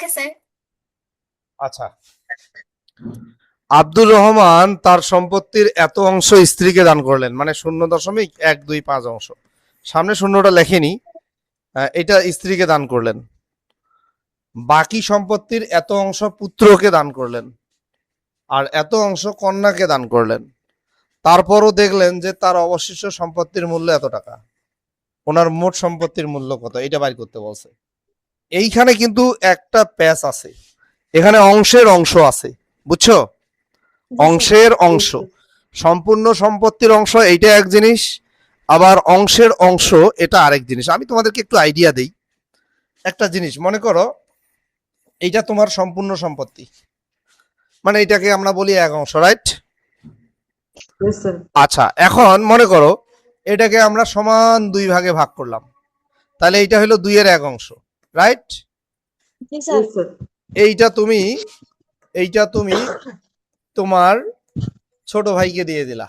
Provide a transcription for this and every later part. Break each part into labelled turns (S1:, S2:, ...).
S1: Okay sir.
S2: আচ্ছা, আব্দুর রহমান তার সম্পত্তির এত অংশ স্ত্রীকে দান করলেন, মানে 0.125 অংশ। সামনে শূন্যটা লেখেনি, এটা স্ত্রীকে দান করলেন। বাকি সম্পত্তির এত অংশ পুত্রকে দান করলেন, আর এত অংশ কন্যাকে দান করলেন। তারপরও দেখলেন যে তার অবশিষ্ট সম্পত্তির মূল্য এত টাকা। ওনার মোট সম্পত্তির মূল্য কত, এটা বাইর করতে বলছে। এইখানে কিন্তু একটা প্যাচ আছে, এখানে অংশের অংশ আছে, বুঝছো? অংশের অংশ, সম্পূর্ণ সম্পত্তির অংশ এইটা এক জিনিস, আবার অংশের অংশ এটা আরেক জিনিস। আমি তোমাদেরকে একটু আইডিয়া দেই। একটা জিনিস মনে করো, এইটা তোমার সম্পূর্ণ সম্পত্তি, মানে এটাকে আমরা বলি এক অংশ, রাইট? আচ্ছা, এখন মনে করো এটাকে আমরা সমান 2 ভাগে ভাগ করলাম, তাহলে এইটা হলো 2/1 অংশ, রাইট? এইটা তুমি তোমার ছোট ভাইকে দিয়ে দিলা।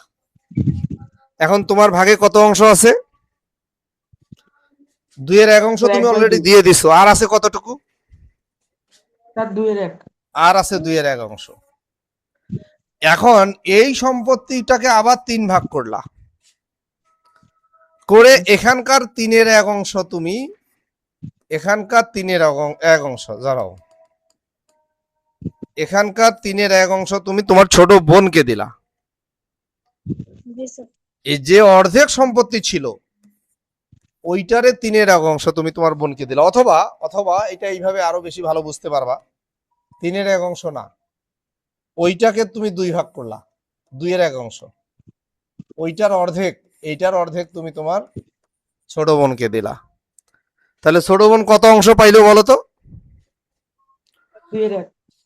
S2: এখন তোমার ভাগে কত অংশ আছে? 2/1 অংশ তুমি অলরেডি দিয়ে দিছো, আর আছে কতটুকু? আর আছে 2/1 অংশ। এখন এই সম্পত্তিটাকে আবার 3 ভাগ করলা, করে এখানকার 3/1 অংশ তুমি, এখানকার 3/1 অংশ দাঁড়াও, এখানকার 3/1 অংশ তুমি তোমার ছোট বোনকে দিলা। এই যে অর্ধেক সম্পত্তি ছিল ওইটারে 3/1 অংশ তুমি তোমার বোনকে দিলা, অথবা অথবা এটা এইভাবে আরো বেশি ভালো বুঝতে পারবা, 3/1 অংশ না, ওইটাকে তুমি 2 ভাগ করলা, 2/1 অংশ, ওইটার অর্ধেক, এইটার অর্ধেক তুমি তোমার ছোট বোনকে দিলা। তাহলে ছোট বোন কত অংশ পাইলো বলো তো?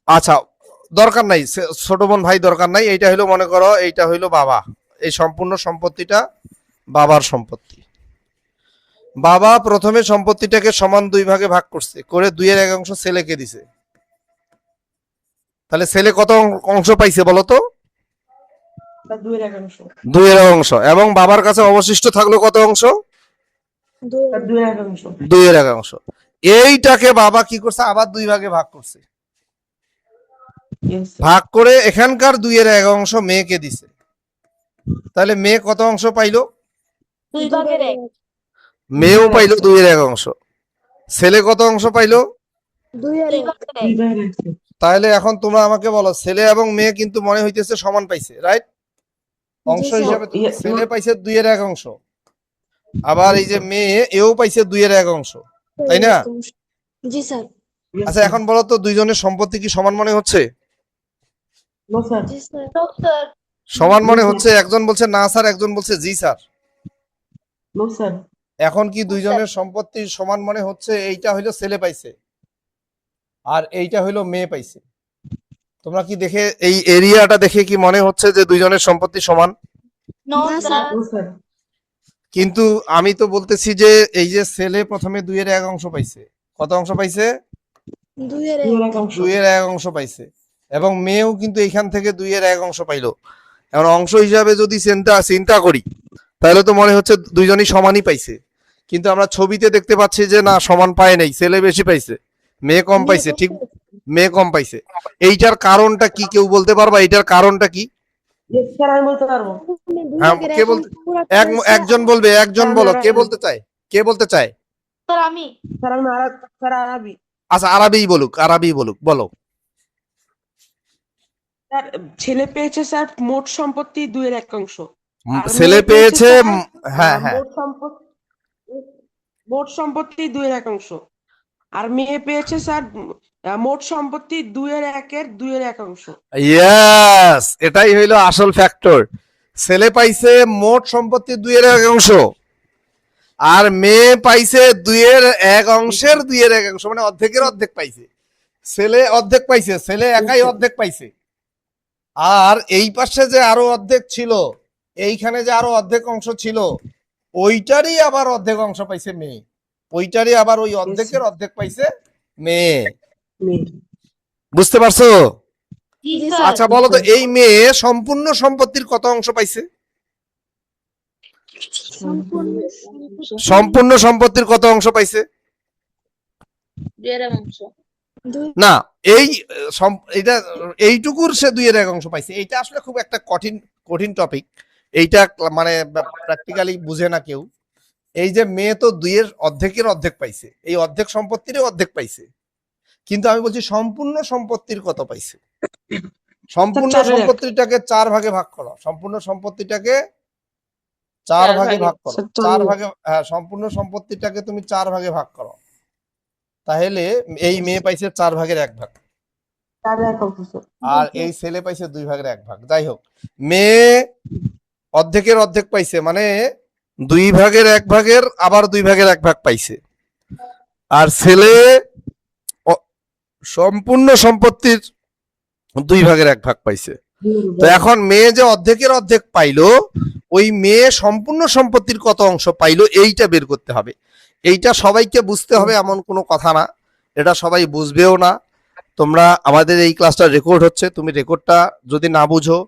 S2: আচ্ছা, দরকার নাই ছোট বোন ভাই, দরকার নাই। এইটা হইলো, মনে করো এইটা হইলো বাবা, এই সম্পূর্ণ সম্পত্তিটা বাবার সম্পত্তি। বাবা প্রথমে সম্পত্তিটাকে সমান 2 ভাগে ভাগ করছে, করে 2/1 অংশ ছেলেকে দিছে। তাহলে ছেলে কত অংশ পাইছে বলো তো? 2/1 অংশ। এবং বাবার কাছে অবশিষ্ট থাকলো কত অংশ? 2/1 অংশ। এইটাকে বাবা কি করছে, আবার 2 ভাগে ভাগ করছে, ভাগ করে এখানকার 2/1 অংশ মেয়েকে দিছে। তাহলে মেয়ে কত অংশ পাইলো?
S1: 2/1।
S2: মেয়েও পাইলো 2/1 অংশ। ছেলে কত অংশ পাইলো?
S1: 2/1।
S2: তাহলে এখন তোমরা আমাকে বলো, ছেলে এবং মেয়ে কিন্তু মনে হইতেছে সমান পাইছে, রাইট? অংশ হিসাবে ছেলে পাইছে 2/1 অংশ, আবার এই যে মেয়ে এও পাইছে 2/1 অংশ, তাই না?
S1: জি স্যার।
S2: আচ্ছা, এখন বলো তো দুইজনের সম্পত্তি কি সমান মনে হচ্ছে?
S1: জি স্যার।
S2: সমান মনে হচ্ছে? একজন বলছে না স্যার, একজন বলছে জি স্যার। এখন কি দুইজনের সম্পত্তি সমান মনে হচ্ছে? এইটা হইলো ছেলে পাইছে, আর এইটা হইলো মেয়ে পাইছে। তোমরা কি দেখে, এই এরিয়াটা দেখে কি মনে হচ্ছে যে দুইজনের সম্পত্তি সমান?
S1: No sir.
S2: কিন্তু আমি তো বলতেছি যে এই যে ছেলে প্রথমে 2/1 অংশ পাইছে, কত অংশ পাইছে? 2/1 অংশ পাইছে, এবং মেয়েও কিন্তু এইখান থেকে 2/1 অংশ পাইলো। এখন অংশ হিসাবে যদি চিন্তা করি, তাহলে তো মনে হচ্ছে দুইজনই সমানই পাইছে। কিন্তু আমরা ছবিতে দেখতে পাচ্ছি যে না, সমান পায় নাই, ছেলে বেশি পাইছে, মেয়ে কম পাইছে। ঠিক, মেয়ে কম পাইছে। এইটার কারণটা কি কেউ বলতে পারবা? এইটার কারণটা কি? হ্যাঁ, কে বলতে? একজন বলবে, একজন বলো, কে বলতে চায়? কে বলতে চায়?
S1: স্যার আমি।
S2: আচ্ছা, আরবি বলুক, আরবি বলুক, বলো।
S3: ছেলে পেয়েছে স্যার মোট সম্পত্তি 2/1 অংশ, আর
S2: ছেলে
S3: মেয়ে
S2: পেয়েছে,
S3: স্যার,
S2: হ্যাঁ হ্যাঁ,
S3: মোট সম্পত্তি 2/1 অংশ, আর মেয়ে পেয়েছে স্যার মোট সম্পত্তি 2/1 অংশ।
S2: ইয়েস, এটাই হইলো আসল ফ্যাক্টর। ছেলে পাইছে মোট সম্পত্তি 2/1 অংশ, আর মেয়ে পাইছে 2/1 অংশের 2/1 অংশ, মানে অর্ধেকের অর্ধেক পাইছে। ছেলে অর্ধেক পাইছে, ছেলে একাই অর্ধেক পাইছে। আর এই পাশে যে আরো অর্ধেক ছিল, এইখানে যে আরো অর্ধেক অংশ ছিল, ওইটারই আবার অর্ধেক অংশ পাইছে মেয়ে, ওইটারই আবার ওই অর্ধেকের অর্ধেক পাইছে মেয়ে। বুঝতে পারছো?
S1: জি স্যার।
S2: আচ্ছা বলো তো, এই মেয়ে সম্পূর্ণ সম্পত্তির কত অংশ পাইছে? সম্পূর্ণ সম্পত্তির কত অংশ পাইছে?
S1: 2/1 অংশ।
S2: না, এই এটা এইটুকুর সে 2/1 অংশ পাইছে। এইটা আসলে খুব একটা কঠিন টপিক। এইটা মানে প্র্যাকটিক্যালি বুঝে না কেউ। এই যে মেয়ে তো 2-এর অর্ধেকের অর্ধেক পাইছে, এই অর্ধেক সম্পত্তিরও অর্ধেক পাইছে, কিন্তু আমি বলছি সম্পূর্ণ সম্পত্তির কত পাইছে। সম্পূর্ণ
S3: 4/1
S2: সম্পত্তিটাকে 4 ভাগে ভাগ করো, সম্পূর্ণ সম্পত্তিটাকে 4 ভাগে ভাগ করো, 4 ভাগে, হ্যাঁ, সম্পূর্ণ সম্পত্তিটাকে তুমি 4 ভাগে ভাগ করো, তাহলে এই মেয়ে পাইছে 4/1 ভাগ,
S3: 4/1 অংশ স্যার।
S2: আর এই ছেলে পাইছে 2/1 ভাগ। যাই হোক, মেয়ে অর্ধেকের অর্ধেক পাইছে, মানে 2/1 ভাগের আবার 2/1 ভাগ পাইছে, আর ছেলে সম্পূর্ণ সম্পত্তির 2/1 ভাগ পাইছে। তো এখন মেয়ে যে অর্ধেকের অর্ধেক পাইলো, ওই মেয়ে সম্পূর্ণ সম্পত্তির কত অংশ পাইলো এইটা বের করতে হবে। এইটা সবাইকে বুঝতে হবে এমন কোনো কথা না, এটা সবাই বুঝবেও না। তোমরা আমাদের এই ক্লাসটা রেকর্ড হচ্ছে, তুমি রেকর্ডটা যদি না বুঝো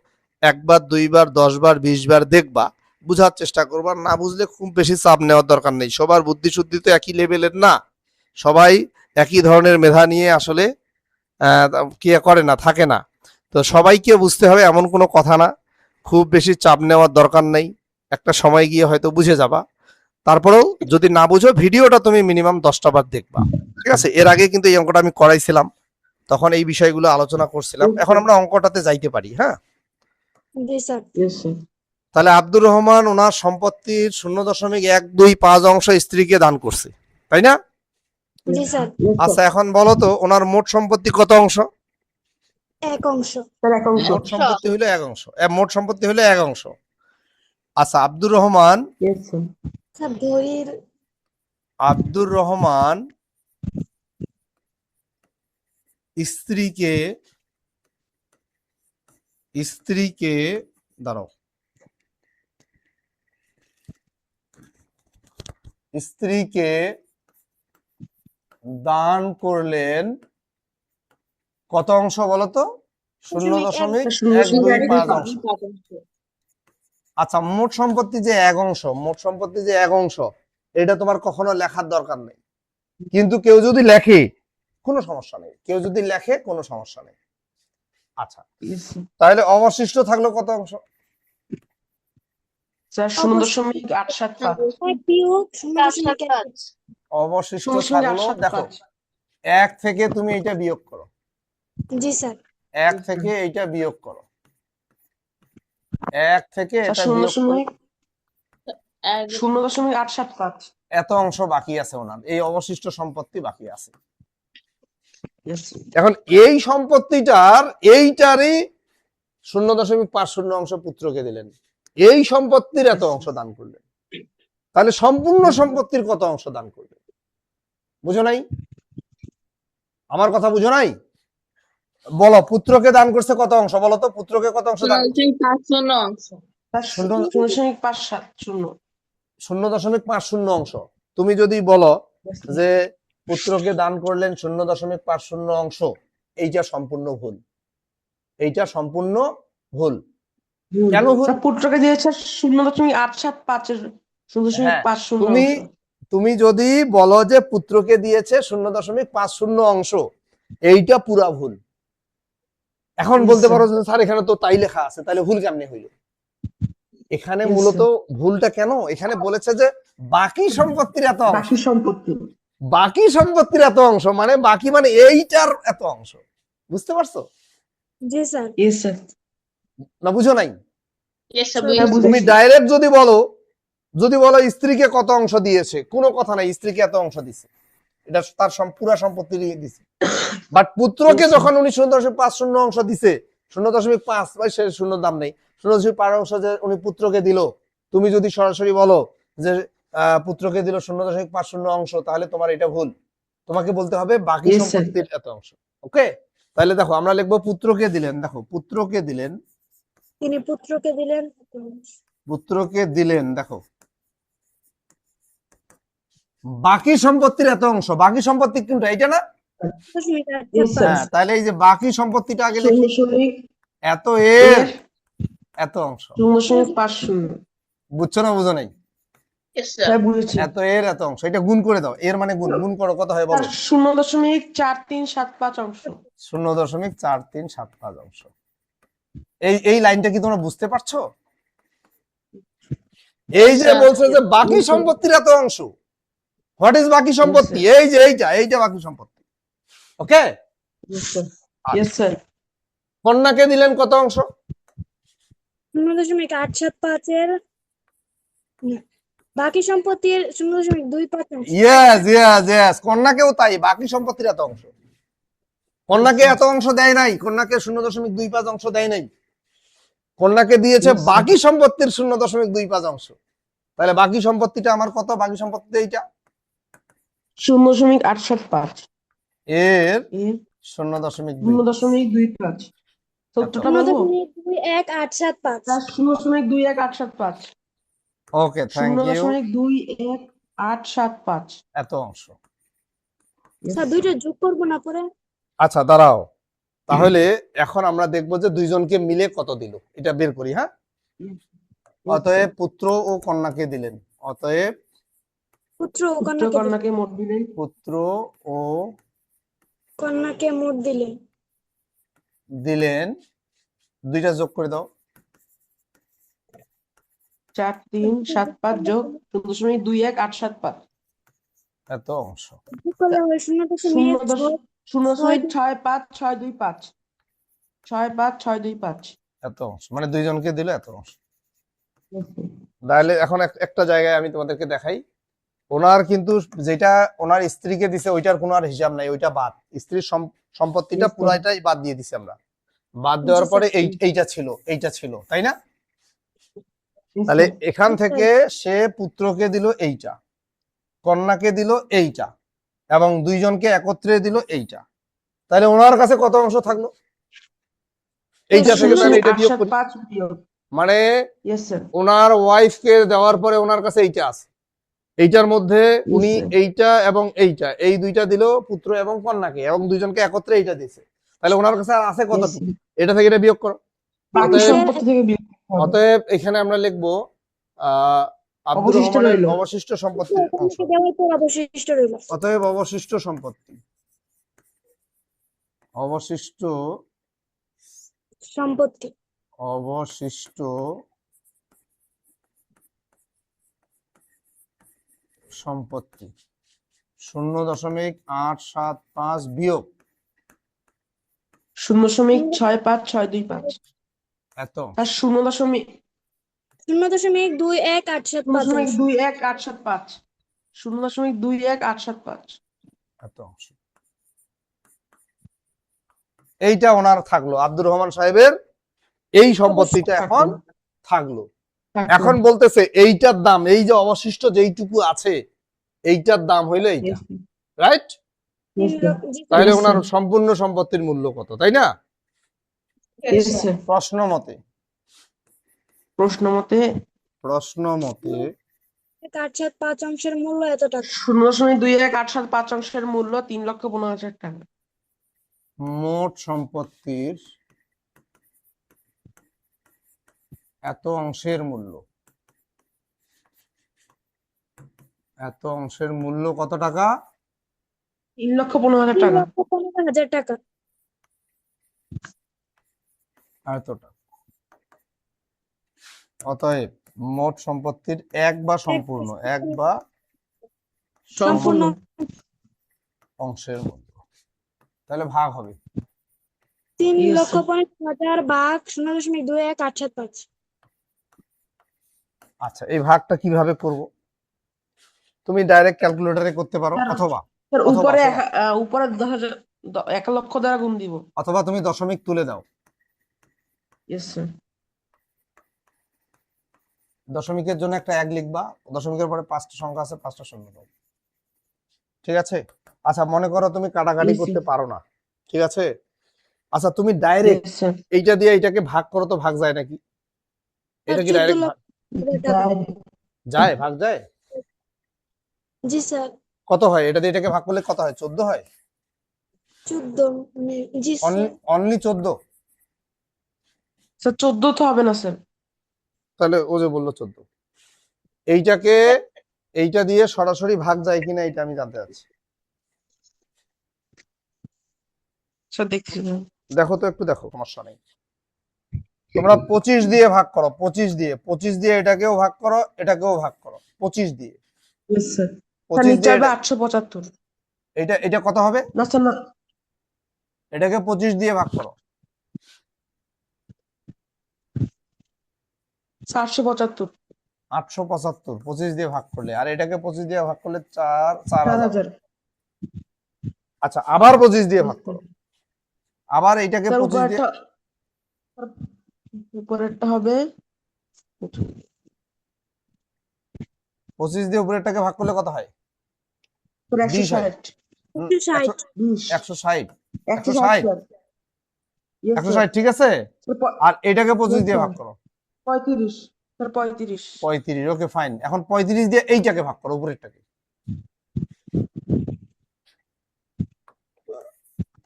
S2: 1 বার 2 বার 10 বার 20 বার দেখবা, বুঝার চেষ্টা করবা। না বুঝলে খুব বেশি চাপ নেওয়ার দরকার নেই, সবার বুদ্ধি শুদ্ধি তো একই লেভেলের না, সবাই একই ধরনের মেধা নিয়ে আসলে কি করে না, থাকে না। তো সবাইকে বুঝতে হবে এমন কোনো কথা না, খুব বেশি চাপ নেওয়ার দরকার নেই, একটা সময় গিয়ে হয়তো বুঝে যাবা। তারপরেও যদি না বুঝো ভিডিওটা তুমি মিনিমাম 10টা বার দেখবা, ঠিক আছে? এর আগে কিন্তু এই অঙ্কটা আমি করাইছিলাম, তখন এই বিষয়গুলো আলোচনা করছিলাম। এখন আমরা অঙ্কটাতে যাইতে পারি। হ্যাঁ, তাহলে আব্দুর রহমান ওনার সম্পত্তির 0.125 অংশ স্ত্রীকে দান করছে, তাই না? আচ্ছা, এখন বলো তো ওনার মোট সম্পত্তি কত অংশ?
S1: 1 অংশ।
S2: মোট সম্পত্তি হইলো 1 অংশ, মোট সম্পত্তি হইলো 1 অংশ। আচ্ছা, আব্দুর রহমান স্ত্রীকে দাঁড়াও, স্ত্রীকে দান করলেন কত অংশ বলো তো? 0.125 অংশ। আচ্ছা, মোট সম্পত্তি যে 1 অংশ, মোট সম্পত্তি যে 1 অংশ, এটা তোমার কখনো লেখার দরকার নেই, কিন্তু কেউ যদি লেখে কোনো সমস্যা নেই, কেউ যদি লেখে কোনো সমস্যা নেই। আচ্ছা, তাহলে অবশিষ্ট থাকলো কত অংশ?
S3: স্যার 0.875।
S2: অবশিষ্ট থাকলো, দেখো 1 থেকে তুমি এটা বিয়োগ করো।
S1: জি স্যার।
S2: 1 থেকে এইটা বিয়োগ করো, 1 থেকে এটা বিয়োগ করো,
S3: 0.875।
S2: এত অংশ বাকি আছে ওনার, এই অবশিষ্ট সম্পত্তি বাকি আছে। এখন এই সম্পত্তিটার এইটারই 0.50 অংশ পুত্রকে দিলেন, এই সম্পত্তির এত অংশ দান করলেন, তাহলে সম্পূর্ণ সম্পত্তির কত অংশ দান করলেন? বুঝো নাই? আমার কথা বুঝো নাই? বলো, পুত্রকে দান করছে কত অংশ? বলো তো, পুত্রকে কত অংশ দান? 0.50 অংশ। তুমি যদি বলো যে পুত্রকে দান করলেন 0.50 অংশ, এইটা সম্পূর্ণ ভুল, এইটা সম্পূর্ণ ভুল। কেন ভুল?
S3: পুত্রকে দিয়েছে 0.875
S2: তুমি যদি বলো যে পুত্রকে দিয়েছে 0.50 অংশ, এইটা পুরা ভুল। এখন বলতে পারো যে স্যার এখানে তো তাই লেখা আছে, তাহলে ভুল কেমনে হইল? এখানে মূলত ভুলটা কেন? এখানে বলেছে যে বাকি সম্পত্তির এত অংশ, বাকি সম্পত্তির এত অংশ, মানে বাকি মানে এইটার এত অংশ। বুঝতে পারছো?
S1: জি স্যার।
S2: না বুঝো নাই? তুমি ডাইরেক্ট যদি বলো স্ত্রীকে কত অংশ দিয়েছে, কোনো কথা নাই, স্ত্রীকে এত অংশ দিছে, এটা তার পুরা সম্পত্তি দিছে। বাট পুত্রকে যখন উনি 0.50 অংশ দিছে, 0.5 ভাই সে শূন্য দাম নেই, 0.5 অংশ যে উনি পুত্রকে দিল, তুমি যদি সরাসরি বলো যে পুত্রকে দিল 0.50 অংশ, তাহলে তোমার এটা ভুল। তোমাকে বলতে হবে বাকি সম্পত্তির এত অংশ। ওকে, তাহলে দেখো আমরা লিখবো পুত্রকে দিলেন, দেখো পুত্রকে দিলেন,
S1: তিনি পুত্রকে দিলেন,
S2: দেখো বাকি সম্পত্তির এত অংশ, বাকি সম্পত্তি কিন্তু এইটা না? হ্যাঁ, তাহলে এই যে বাকি সম্পত্তিটা আগে লিখি, এত এর এত অংশ। বুঝছো না বুঝো নাই?
S3: হ্যাঁ বুঝেছি
S2: এত এর এত অংশ, এটা গুণ করে দাও, এর মানে গুণ, গুণ করো, কত হয়
S3: স্যার
S2: বলো।
S3: 0.4375 অংশ।
S2: 0.4375 অংশ। এই লাইনটা কি তোমরা বুঝতে পারছো? এই যে
S3: স্যার
S2: বলছে যে বাকি সম্পত্তির এত অংশ, হোয়াট ইজ বাকি সম্পত্তি, এই যে এইটা বাকি সম্পত্তি। ওকে,
S3: ইয়েস স্যার
S2: কন্যাকে দিলেন কত অংশ?
S1: 0.875 বাকি সম্পত্তির 0.25
S2: ইয়েস ইয়েস ইয়েস, কন্যাকেও তাই, বাকি সম্পত্তির এত অংশ। কন্যাকে এত অংশ দেয় নাই, কন্যাকে 0.25 অংশ দেয় নাই, কন্যাকে দিয়েছে
S3: Yes, sir.
S2: বাকি সম্পত্তির 0.25 অংশ। তাহলে বাকি সম্পত্তিটা আমার কত? বাকি সম্পত্তি এইটা,
S3: 0.875
S2: এর
S3: এর
S2: 0.2।
S3: 0.25 সূত্রটা বলবো
S1: 0.21875
S3: স্যার 0.21875
S2: ওকে, থ্যাংক ইউ।
S3: 0.21875
S2: এত অংশ।
S1: স্যার দুইটা যোগ করবো না পরে?
S2: আচ্ছা দাঁড়াও, তাহলে এখন আমরা দেখবো যে দুইজনকে মিলে কত দিল, এটা বের করি। হ্যাঁ, অতএব পুত্র ও কন্যাকে দিলেন, অতএব
S1: পুত্র ও
S3: পুত্র
S1: কন্যাকে দিলেন।
S3: কন্যাকে মোট দিলেন
S2: পুত্র ও
S1: কন্যাকে মোট দিলেন।
S2: দিলেন, দুইটা যোগ করে দাও।
S3: 4375 যোগ 0.21875
S2: এত অংশ।
S1: যোগ করলে হয়
S3: 0.65625 65625
S2: এত অংশ মানে দুইজনকে দিল এত অংশ। তাহলে এখন একটা জায়গায় আমি তোমাদেরকে দেখাই, ওনার কিন্তু যেটা ওনার স্ত্রীকে দিছে ওইটার কোনো আর হিসাব নাই, ওইটা বাদ, স্ত্রীর সম্পত্তিটা
S3: Yes, sir.
S2: পুরাটাই বাদ দিয়ে দিছি আমরা। বাদ দেওয়ার
S1: জি,
S2: পরে
S1: স্যার।
S2: এইটা ছিল, তাই না? তাহলে এখান থেকে সে পুত্রকে দিল এইটা, কন্যাকে দিল এইটা, এবং দুইজনকে একত্রে দিল এইটা। তাহলে ওনার কাছে কত অংশ থাকলো? এইটা থেকে তাহলে এটা বিয়োগ করি,
S3: 0.875 বিয়োগ
S2: মানে
S3: ইয়েস স্যার
S2: ওনার ওয়াইফকে দেওয়ার পরে ওনার কাছে এইটা আছে, এইটার মধ্যে উনি
S3: sir.
S2: এইটা এবং এইটা, এই দুইটা দিল পুত্র এবং কন্যাকে, এবং দুইজনকে একত্রে এইটা দিছে। তাহলে ওনার কাছে আর আছে কতটুকু? এটা থেকে এটা বিয়োগ করো।
S3: বাকি
S2: অতএব
S3: সম্পত্তি থেকে বিয়োগ করতে হবে।
S2: অতএব এখানে আমরা লিখবো আব্দুর
S3: অবশিষ্ট
S2: রহমানের
S3: রইলো।
S2: অবশিষ্ট সম্পত্তির অংশ।
S1: কন্যাকে দেওয়ার পর অবশিষ্ট রইল।
S2: অতএব অবশিষ্ট সম্পত্তি, অবশিষ্ট
S1: সম্পত্তি
S2: অবশিষ্ট সম্পত্তি 0.875 বিয়োগ
S3: 0.65625
S2: এত।
S3: আর
S1: 0.21875
S3: 0.21875 0.21875
S2: এত অংশ। এইটা ওনার থাকলো, আব্দুর রহমান সাহেবের এই সম্পত্তিটা এখন থাকলো। এখন বলতেছে এইটার দাম, এই যে অবশিষ্ট যেইটুকু আছে এইটার দাম হইলো এইটা, রাইট? তাহলে ওনার সম্পূর্ণ সম্পত্তির মূল্য কত, তাই না? প্রশ্ন মতে
S3: প্রশ্ন মতে
S2: প্রশ্ন মতে
S1: 1.875 অংশের মূল্য এত টাকা।
S3: 0.21875 অংশের মূল্য 3,15,000 টাকা।
S2: মোট সম্পত্তির এত অংশের মূল্য, এত অংশের মূল্য কত টাকা?
S3: 3,15,000 টাকা।
S1: 3,15,000 টাকা।
S2: এতটা। অতএব মোট সম্পত্তির এক বা সম্পূর্ণ, এক বা
S1: সম্পূর্ণ
S2: অংশের মূল্য, তাহলে ভাগ হবে
S1: 3,50,000 ভাগ 0.21875।
S2: আচ্ছা, এই ভাগটা কিভাবে করব? তুমি ডাইরেক্ট ক্যালকুলেটরে করতে পারো, অথবা
S3: স্যার
S2: অথবা
S3: উপরে 10,000 1 লক্ষ দ্বারা গুণ দিব।
S2: অথবা তুমি দশমিক তুলে দাও,
S3: ইয়েস স্যার।
S2: দশমিকের জন্য একটা 1 লিখবা, দশমিকের পরে 5টা সংখ্যা আছে, 5টা শূন্য দাও, ঠিক আছে? আচ্ছা, মনে করো তুমি কাটাকাটি
S3: Yes,
S2: করতে
S3: sir.
S2: পারো না, ঠিক আছে? আচ্ছা, তুমি ডাইরেক্ট
S3: ইয়েস স্যার।
S2: এইটা দিয়ে এইটাকে ভাগ করো তো, ভাগ যায় নাকি? এটা কি ডাইরেক্ট
S1: 14,00,000 টাকা।
S2: যায়? ভাগ যায়?
S1: জি স্যার।
S2: কত হয় এটা দিয়ে এটাকে ভাগ করলে? কত হয়? 14 হয়?
S1: 14 জি স্যার।
S2: অনলি 14?
S3: স্যার 14 তো হবে না স্যার।
S2: তাহলে ও যে বললো 14, এইটাকে এইটা দিয়ে সরাসরি ভাগ যায় কিনা এটা আমি জানতে চাচ্ছি।
S3: স্যার দেখছি না।
S2: দেখো তো একটু দেখো, সমস্যা নেই। তোমরা 25 দিয়ে ভাগ করো, 25 দিয়ে এটাকেও ভাগ করো, এটাকেও ভাগ করো 25 দিয়ে।
S3: Yes, sir. স্যার
S2: 25
S3: নিচে
S2: দিয়ে
S3: হবে 875।
S2: এটা এটা কত হবে?
S3: না স্যার না,
S2: এটাকে 25 দিয়ে ভাগ করো।
S3: 875।
S2: 875 25 দিয়ে ভাগ করলে, আর এটাকে 25 দিয়ে ভাগ করলে 4000।
S3: 4000।
S2: আচ্ছা, আবার 25 দিয়ে ভাগ করো, আবার এইটাকে
S3: স্যার
S2: 25 দিয়ে।
S3: উপরেরটা হবে
S2: 25 দিয়ে উপরেরটাকে ভাগ করলে কত হয়? 20 হয়।
S3: 160।
S1: 160
S3: 20
S2: 160
S3: 160 স্যার। Yes, sir.
S2: 160 ঠিক আছে। আর এটাকে 25
S3: Yes,
S2: দিয়ে
S3: স্যার।
S2: ভাগ করো।
S3: 35 স্যার, 35।
S2: 35, okay fine. এখন 35 দিয়ে এইটাকে ভাগ করো, উপরেরটাকে।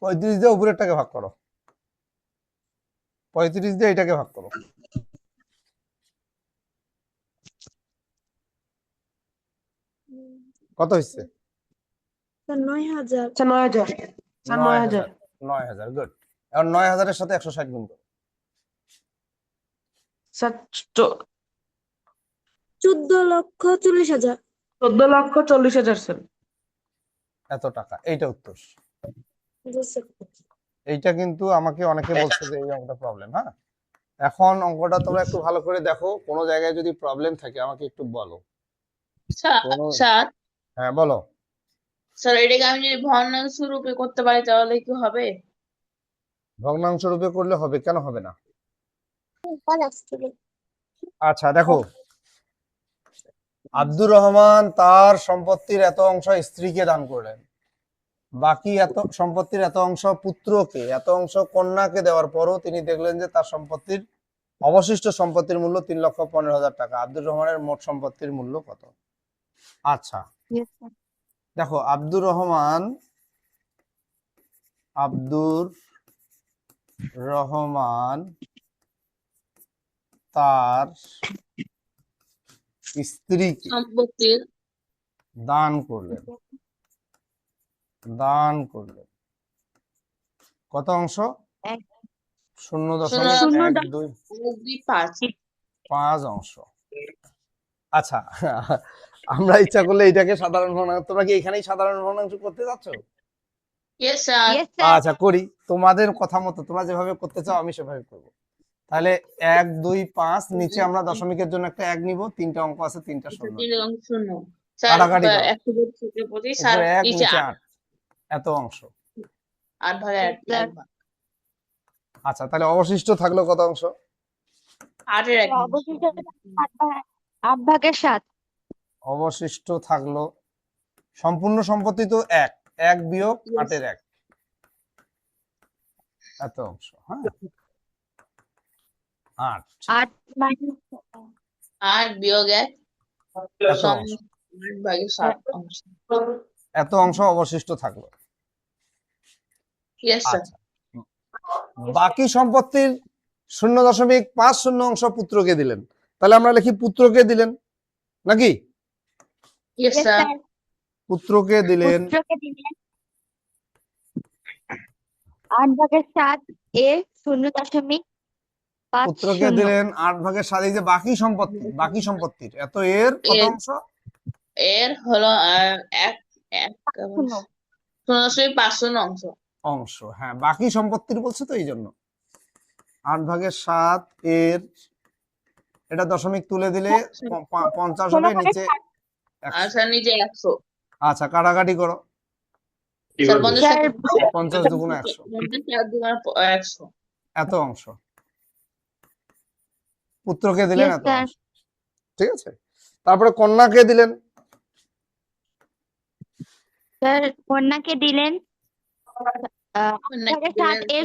S2: 35 দিয়ে উপরেরটাকে ভাগ করো, 35 দিয়ে এটাকে ভাগ করো। কত হচ্ছে?
S1: Sir 9000
S3: sir 9000। স্যার 9000।
S2: 9000 গুড। এখন 9000 এর সাথে 160 গুণ করো।
S3: Sir
S1: 14,40,000
S3: 14,40,000 sir.
S2: এত টাকা, এইটা উত্তর।
S1: জি স্যার।
S2: এইটা কিন্তু আমাকে অনেকে বলছে যে এই অঙ্কটা প্রবলেম। হ্যাঁ, এখন অঙ্কটা তোমরা একটু ভালো করে দেখো, কোনো জায়গায় যদি প্রবলেম থাকে আমাকে একটু বলো। কোনো-
S4: স্যার
S2: হ্যাঁ বলো।
S4: স্যার এটাকে আমি যদি ভগ্নাংশ রূপে করতে পারি তাহলে কি হবে?
S2: ভগ্নাংশ রূপে করলে হবে, কেন হবে না? আচ্ছা দেখো, আব্দুর রহমান তার সম্পত্তির এত অংশ স্ত্রীকে দান করলেন, বাকি এত সম্পত্তির এত অংশ পুত্রকে, এত অংশ কন্যাকে দেওয়ার পরও তিনি দেখলেন যে তার সম্পত্তির অবশিষ্ট সম্পত্তির মূল্য 3,15,000 টাকা। আব্দুর রহমানের মোট সম্পত্তির মূল্য কত? আচ্ছা দেখো, আব্দুর রহমান তার স্ত্রীকে
S4: সম্পত্তির
S2: দান করলেন, কত অংশ?
S1: এক।
S2: 0.125 অংশ। আচ্ছা, আমরা ইচ্ছা করলে এটাকে সাধারণ ভগ্নাংশ, তোমরা কি এখানেই সাধারণ ভগ্নাংশ করতে যাচ্ছ?
S4: Yes sir.
S2: আচ্ছা করি, তোমাদের কথা মতো তোমরা যেভাবে করতে চাও আমি সেভাবে করব। তাহলে 1 2 5, নিচে আমরা দশমিকের জন্য একটা 1 নিব, তিনটা অঙ্ক আছে, তিনটা শূন্য।
S4: 3 স্যার
S2: কাটাকাটি করো।
S4: 125 স্যার
S2: উপরে 1
S4: নিচে
S2: নিচে 8, এত অংশ।
S4: 8 ভাগে 1 ভাগ।
S2: আচ্ছা তাহলে অবশিষ্ট থাকলো কত অংশ?
S4: 8 এর 1
S1: 8 ভাগের 7।
S2: অবশিষ্ট থাকলো, সম্পূর্ণ সম্পত্তি তো 1, 1 বিয়োগ 8 এর 1, এত অংশ। হ্যাঁ 8,
S1: 8
S4: 8 বিয়োগ 1
S2: এত অংশ,
S4: 8 ভাগে 7 অংশ।
S2: এত অংশ অবশিষ্ট থাকলো।
S4: Yes sir.
S2: আচ্ছা, বাকি সম্পত্তির 0.50 অংশ পুত্রকে দিলেন, তাহলে আমরা লিখি পুত্রকে দিলেন নাকি?
S4: Yes sir.
S2: পুত্রকে দিলেন
S1: 8 ভাগের 7 এ 0.50।
S2: পুত্রকে দিলেন 8 ভাগের 7, এই যে বাকি সম্পত্তির এত এর কত
S4: এর-
S2: অংশ?
S4: এর হলো 0.5 অংশ।
S2: অংশ, হ্যাঁ বাকি সম্পত্তির বলছে তো এই জন্য। 8 ভাগের 7 এর, এটা দশমিক তুলে দিলে 50 হবে, নিচে 100।
S4: আর স্যার নিচে 100।
S2: আচ্ছা কাটাকাটি করো,
S4: স্যার 50
S2: 50 দুগুণে 100,
S4: 100।
S2: এত অংশ পুত্রকে দিলেন, এত অংশ। ঠিক আছে, তারপরে কন্যাকে দিলেন,
S1: স্যার কন্যাকে দিলেন 8 ভাগের 7 এর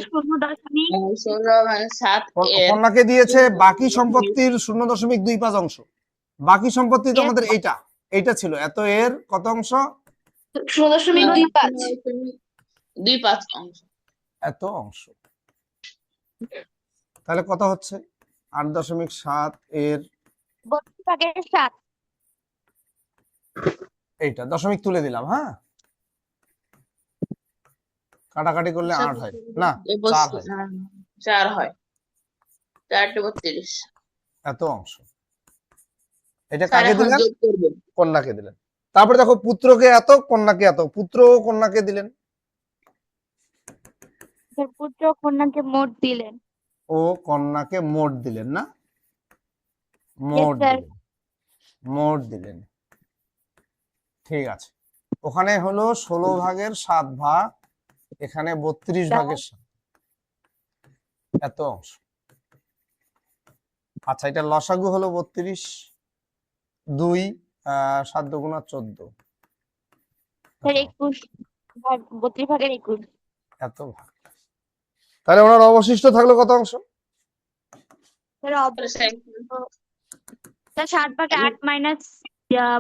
S4: 7 এর
S2: কন্যাকে দিয়েছে বাকি সম্পত্তির 0.25 অংশ। বাকি সম্পত্তি তো আমাদের এইটা ছিল, এত এর কত অংশ?
S4: 0.25 অংশ।
S2: এত অংশ। তাহলে কত হচ্ছে? 8.7 এর
S1: 32 ভাগের 7।
S2: এইটা দশমিক তুলে দিলাম, হ্যাঁ, কাটাকাটি করলে 8 হয় না, 4 হয়,
S4: 4 হয়, 4×32।
S2: এত অংশ। এটা
S4: স্যার
S2: কাকে
S4: এখন
S2: দিলেন?
S4: যোগ করবেন।
S2: কন্যাকে দিলেন। তারপরে দেখো পুত্রকে এত, কন্যাকে এত, পুত্র ও কন্যাকে দিলেন।
S1: স্যার পুত্র ও কন্যাকে মোট দিলেন।
S2: ও কন্যাকে মোট দিলেন না,
S1: Yes,
S2: মোট
S1: sir.
S2: দিলেন, মোট দিলেন, ঠিক আছে। ওখানে হলো 16/7 ভাগ, এখানে 32/7, এত অংশ। আচ্ছা, এটা লসাগু হলো 32, 2 7 দুগুণা 14,
S1: স্যার 21 ভাগ 32 ভাগের 21।
S2: এত ভাগ। তাহলে ওনার অবশিষ্ট থাকলো কত অংশ?
S1: স্যার স্যার 7 ভাগে 8 মাইনাস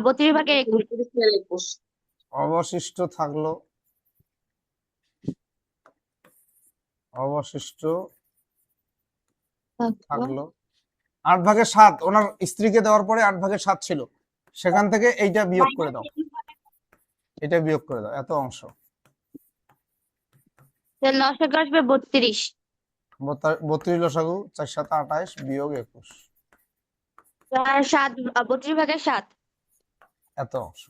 S1: 32 ভাগের 21।
S2: অবশিষ্ট থাকলো, অবশিষ্ট থাকলো 8/7। ওনার স্ত্রীকে দেওয়ার পরে 8/7 ছিল, সেখান থেকে এইটা বিয়োগ করে দাও, এটা বিয়োগ করে দাও, এত অংশ।
S1: স্যার লসাগু আসবে 32।
S2: 32 লসাগু, 4 7 28 বিয়োগ 21,
S1: স্যার 7 32 ভাগের 7।
S2: এত অংশ,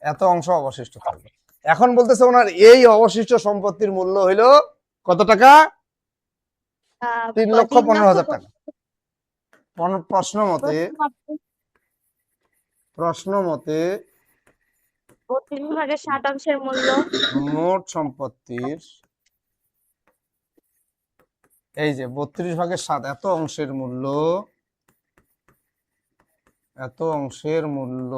S2: এত অংশ অবশিষ্ট থাকবে। এখন বলতেছে ওনার এই অবশিষ্ট সম্পত্তির মূল্য হইলো কত টাকা? 3,15,000 টাকা। প্রশ্ন মতে
S1: 32 ভাগের 7 অংশের মূল্য
S2: মোট সম্পত্তির, এই যে 32/7, এত অংশের মূল্য, এত অংশের মূল্য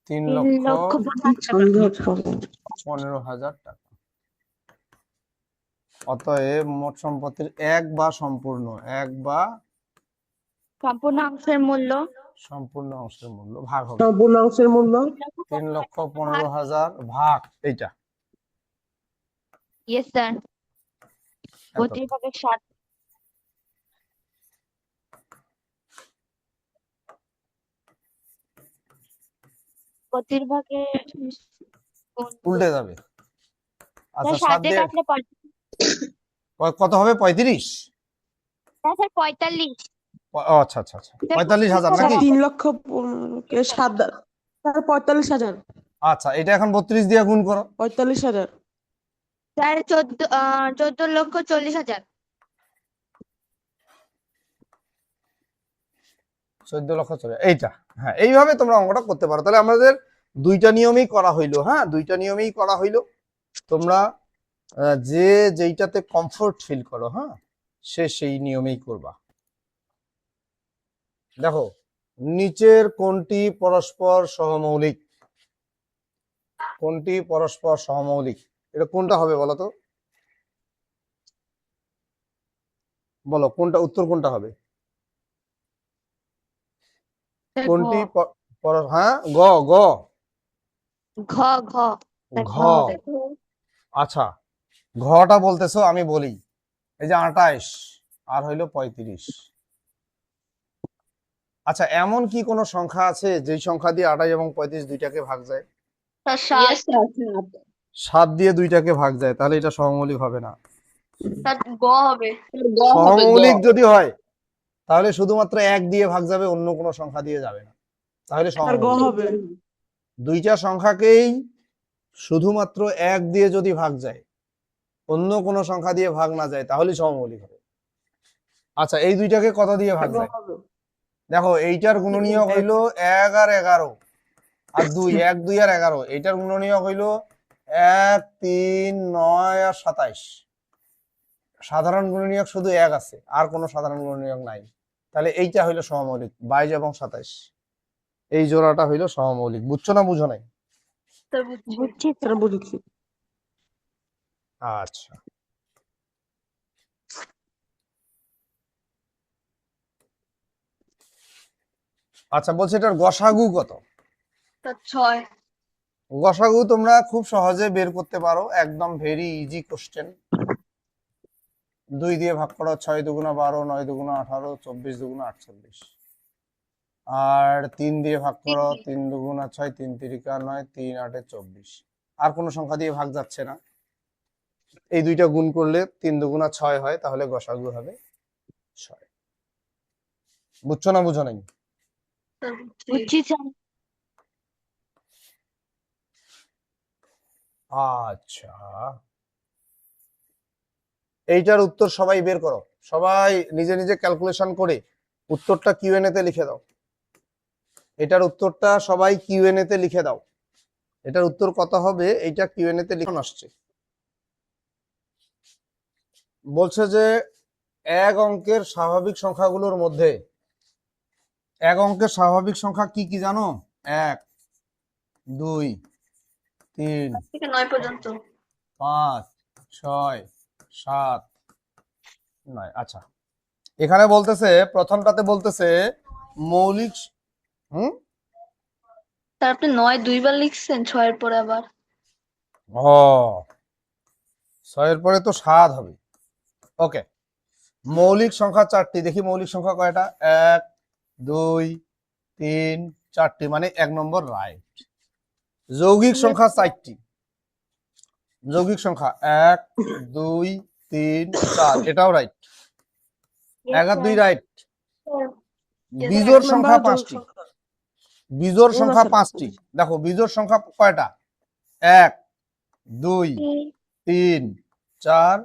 S2: 3,15,000 টাকা। অতএব মোট সম্পত্তির
S1: সম্পূর্ণ অংশের মূল্য
S2: সম্পূর্ণ অংশের মূল্য ভাগ হবে
S3: সম্পূর্ণ অংশের মূল্য
S2: 3,15,000 ভাগ এইটা।
S1: ইয়েস স্যার
S2: এত।
S1: 32 ভাগের 7। প্রতির ভাগে
S2: উল্টে যাবে। আচ্ছা,
S1: 7
S2: 7
S1: দিয়ে
S2: দিয়ে
S1: কাটলে
S2: কত হবে? 35?
S1: স্যার 45।
S2: আচ্ছা আচ্ছা আচ্ছা, 45,000 নাকি?
S3: 3,15,000 7 দ্বারা স্যার 45,000।
S2: আচ্ছা, এটা এখন 32 দিয়ে গুণ করো।
S3: 45,000।
S1: স্যার 14,40,000।
S2: 14,40,000 এইটা। হ্যাঁ, এইভাবে তোমরা অঙ্কটা করতে পারো। তাহলে আমাদের দুইটা নিয়মেই করা হইলো, হ্যাঁ, দুইটা নিয়মেই করা হইলো। তোমরা যে যেইটাতে কমফোর্ট ফিল করো, হ্যাঁ, সে সেই নিয়মেই করবা। দেখো, নিচের কোনটি পরস্পর সহমৌলিক? কোনটি পরস্পর সহমৌলিক? এটা কোনটা হবে বলো তো? বলো কোনটা, উত্তর কোনটা হবে? কোনটি হ্যাঁ, গ গ
S1: ঘ ঘ
S2: ঘ। আচ্ছা, ঘটা বলতেছো, আমি বলি, এই যে 28 আর হইলো 35। আচ্ছা, এমন কি কোন সংখ্যা আছে যেই সংখ্যা দিয়ে 28 এবং 35 দুইটাকে ভাগ যায়?
S4: Yes, sir.
S2: 7 দিয়ে দুইটাকে ভাগ যায়, তাহলে এটা সহমৌলিক হবে না।
S1: গ হবে।
S4: গ হবে, গ।
S2: সহমৌলিক যদি হয় তাহলে শুধুমাত্র 1 দিয়ে ভাগ যাবে, অন্য কোনো সংখ্যা দিয়ে যাবে না, তাহলে
S3: স্যার গ
S2: সহমৌলিক।
S3: হবে।
S2: দুইটা সংখ্যাকেই শুধুমাত্র 1 দিয়ে যদি ভাগ যায়, অন্য কোনো সংখ্যা দিয়ে ভাগ না যায়, তাহলে সহমৌলিক হবে। আচ্ছা, এই দুইটাকে কত দিয়ে ভাগ যায়? দেখো, এইটার গুণনীয়ক হইলো 1 আর 11 আর 2, 1 2 আর 11। এইটার গুণনীয়ক হইলো 1 3 9 আর 27। সাধারণ গুণনীয়ক শুধু 1 আছে, আর কোনো সাধারণ গুণনীয়ক নাই। তাহলে এইটা হইলো সহমৌলিক, 22 এবং 27, এই জোড়াটা হইলো সহমৌলিক। বুঝছো না বুঝো নাই?
S1: বুঝছি
S3: স্যার বুঝেছি।
S2: আচ্ছা, আচ্ছা, বলছি এটার গসাগু কত?
S1: 6।
S2: গসাগু তোমরা খুব সহজে বের করতে পারো, একদম ভেরি ইজি কোশ্চেন। 2 দিয়ে ভাগ করো, 6 দুগুণা 12, 9 দুগুণা 18, 24 দুগুণা 48। আর 3 দিয়ে ভাগ করো, 3 দুগুণা 6, 3 তিরিকা 9, 3 8 24। আর কোনো সংখ্যা দিয়ে ভাগ যাচ্ছে না। এই দুইটা গুণ করলে 3 দুগুণা 6 হয়, তাহলে গসাগু হবে 6। বুঝছো না বুঝো নাই?
S1: বুঝছি স্যার।
S2: আচ্ছা, এইটার উত্তর সবাই বের করো, সবাই নিজে নিজে ক্যালকুলেশন করে উত্তরটা কিউএনএ তে লিখে দাও। এটার উত্তরটা সবাই কিউএনএ তে লিখে দাও। এটার উত্তর কত হবে এইটা কিউএনএ তে লিখে আসছে। বলছে যে এক অঙ্কের স্বাভাবিক সংখ্যাগুলোর মধ্যে, এক অঙ্কের স্বাভাবিক সংখ্যা কি কি জানো? 1 2 3
S1: থেকে 9 পর্যন্ত।
S2: 5 6 7 9। আচ্ছা, এখানে বলতেছে প্রথমটাতে বলতেছে মৌলিক
S1: স্যার আপনি 9 দুইবার লিখছেন, 6 এর পরে আবার।
S2: ও 6 এর পরে তো 7 হবে। ওকে, মৌলিক সংখ্যা 4টি। দেখি মৌলিক সংখ্যা কয়টা? 1 2 3 4টি, মানে 1 নম্বর রাইট। যৌগিক সংখ্যা 4টি। যৌগিক সংখ্যা 1 2 3 4, এটাও রাইট। 1 আর 2 রাইট। বিজোড় সংখ্যা 5টি। বিজোড় সংখ্যা 5টি। দেখো বিজোড় সংখ্যা কয়টা? 1 2 3 4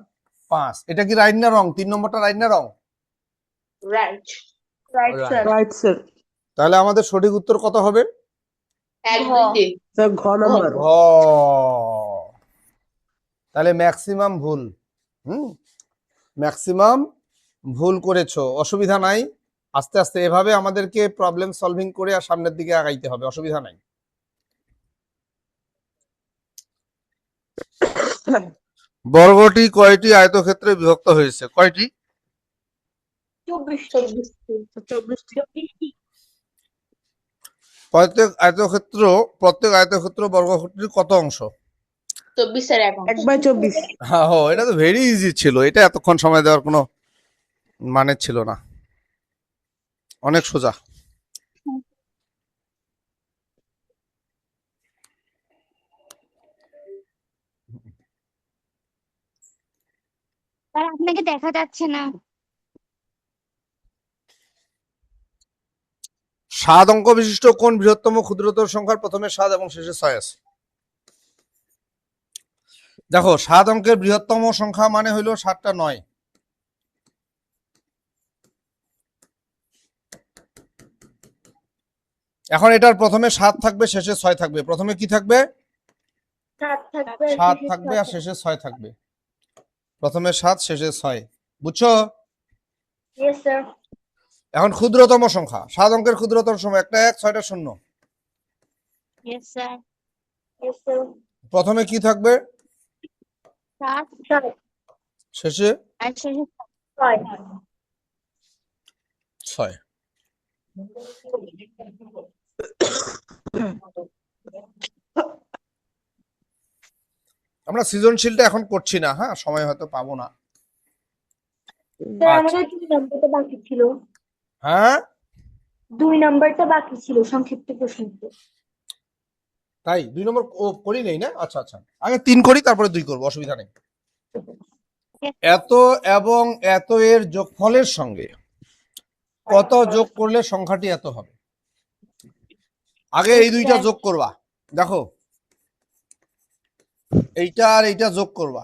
S2: 5। এটা কি রাইট না রং? 3 নম্বরটা রাইট না wrong?
S4: Right.
S1: Right sir.
S3: Right sir.
S2: তাহলে আমাদের সঠিক উত্তর কত হবে?
S4: 1 2 3।
S3: স্যার ঘ নাম্বার।
S2: ও, তাহলে ম্যাক্সিমাম ভুল। ম্যাক্সিমাম ভুল করেছো, অসুবিধা নাই। আস্তে আস্তে এভাবে আমাদেরকে প্রবলেম সলভিং করে আর সামনের দিকে আগাইতে হবে, অসুবিধা নাই। বর্গটি কয়টি আয়তক্ষেত্রে বিভক্ত হয়েছে? কয়টি?
S3: 24টি।
S2: প্রত্যেক আয়তক্ষেত্র বর্গক্ষেত্রের কত অংশ?
S4: 24 এর 1 অংশ।
S3: 1/24।
S2: হ্যাঁ, এটা তো ভেরি ইজি ছিল। এটা এতক্ষণ সময় দেওয়ার কোনো মানে ছিল না, অনেক সোজা।
S1: স্যার আপনাকে দেখা যাচ্ছে না।
S2: 7 অঙ্ক বিশিষ্ট কোন বৃহত্তম ক্ষুদ্রতর সংখ্যার প্রথমে 7 এবং শেষে 6 আছে? দেখো 7 অঙ্কের বৃহত্তম সংখ্যা মানে হইলো 7টা 9। এখন এটার প্রথমে 7 থাকবে, শেষে 6 থাকবে। প্রথমে কি থাকবে? 7 থাকবে আর শেষে 6 থাকবে। প্রথমে 7, শেষে 6। বুঝছো?
S1: Yes sir.
S2: এখন ক্ষুদ্রতম সংখ্যা, 7 অঙ্কের ক্ষুদ্রতম সংখ্যা, একটা 1, 6টা 0।
S1: Yes sir. Yes sir.
S2: প্রথমে কি থাকবে?
S1: 7
S2: শেষে
S1: আর শেষে 6।
S2: 6। আমরা সৃজনশীলটা এখন করছি না, হ্যাঁ, সময় হয়তো পাবো না।
S1: স্যার
S2: আচ্ছা।
S1: আমাদের 2 নাম্বারটা বাকি ছিল।
S2: হ্যাঁ
S1: 2 নাম্বারটা বাকি ছিল, সংক্ষিপ্ত প্রশ্ন।
S2: তাই 2 নম্বর করি নেই না? আচ্ছা আচ্ছা, আগে 3 করি তারপরে 2 করবো, অসুবিধা নেই। এত এবং এত এর যোগফলের সঙ্গে কত যোগ করলে সংখ্যাটি এত হবে? আগে এই দুইটা যোগ করবা। দেখো এইটা আর এইটা যোগ করবা,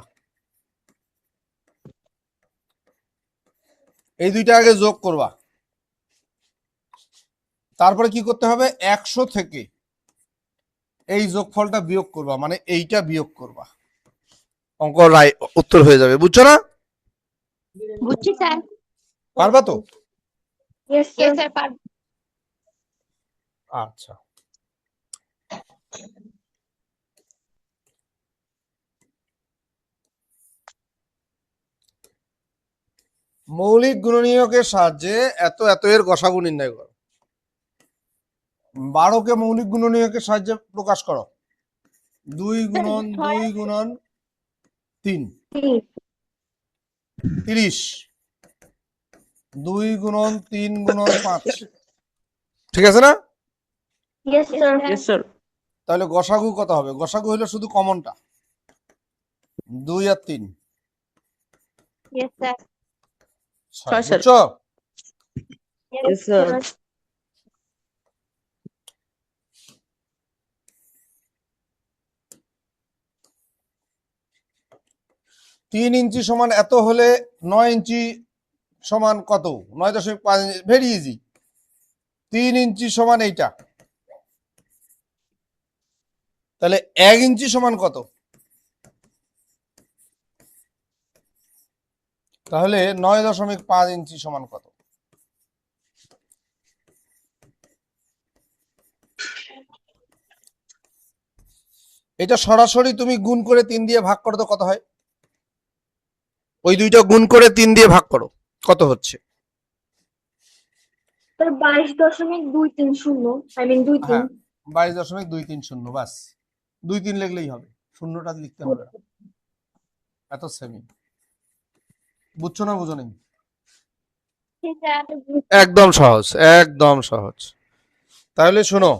S2: এই দুইটা আগে যোগ করবা। তারপরে কি করতে হবে? 100 থেকে এই যোগফলটা বিয়োগ করবা, মানে এইটা বিয়োগ করবা। অঙ্ক উত্তর হয়ে যাবে। বুঝছো না?
S1: বুঝছি স্যার।
S2: পারবা তো?
S1: ইয়েস স্যার পারবো।
S2: আচ্ছা, মৌলিক গুণনীয়কের সাহায্যে এত এত এর গসাগু নির্ণয় করো। 12কে মৌলিক গুণনীয়কের সাহায্যে প্রকাশ করো। 2 গুণন 2 গুণন 3 30। 2 গুণন 3 গুণন 5 ঠিক আছে না?
S1: Yes, sir.
S3: Yes, sir.
S2: তাহলে গসাগু কত হবে? গসাগু হলো শুধু কমনটা 2 আর 3
S1: Yes, sir.
S2: 6
S3: ছয়, স্যার।
S2: বুঝছো?
S3: Yes, sir.
S2: 3 ইঞ্চি সমান এত হলে 9 ইঞ্চি সমান কত? 9.5 ইঞ্চি, ভেরি ইজি। 3 ইঞ্চি সমান এইটা, তাহলে 1 ইঞ্চি সমান কত? তাহলে 9.5 ইঞ্চি সমান কত? এটা সরাসরি তুমি গুণ করে 3 দিয়ে ভাগ করো তো কত হয়? ওই দুইটা গুণ করে 3 দিয়ে ভাগ করো, কত হচ্ছে?
S1: Sir, 22.230, I mean 23.
S2: হ্যাঁ, 22.230, বাস 2-3 লিখলেই হবে, শূন্যটা লিখতে হবে না। এত সেমি। বুঝছো না বুঝো নাই? একদম সহজ, একদম সহজ। তাহলে শোনো,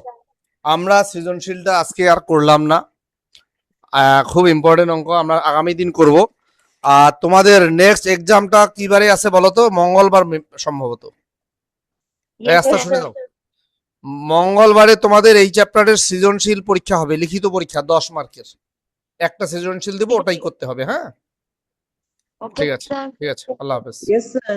S2: আমরা সৃজনশীলটা আজকে আর করলাম না, খুব ইম্পর্টেন্ট অঙ্ক আমরা আগামী দিন করব। আর তোমাদের নেক্সট এক্সামটা কি বারে আছে বলো তো? মঙ্গলবার সম্ভবত। এই আস্তে শুনে যাও, মঙ্গলবারে তোমাদের এই চ্যাপ্টারের সৃজনশীল পরীক্ষা হবে, লিখিত পরীক্ষা 10 মার্কের। একটা সৃজনশীল দেবো, ওটাই করতে হবে। হ্যাঁ,
S1: Okay,
S2: ঠিক আছে,
S1: sir.
S2: ঠিক আছে, আল্লাহ হাফেজ।
S3: Yes, sir.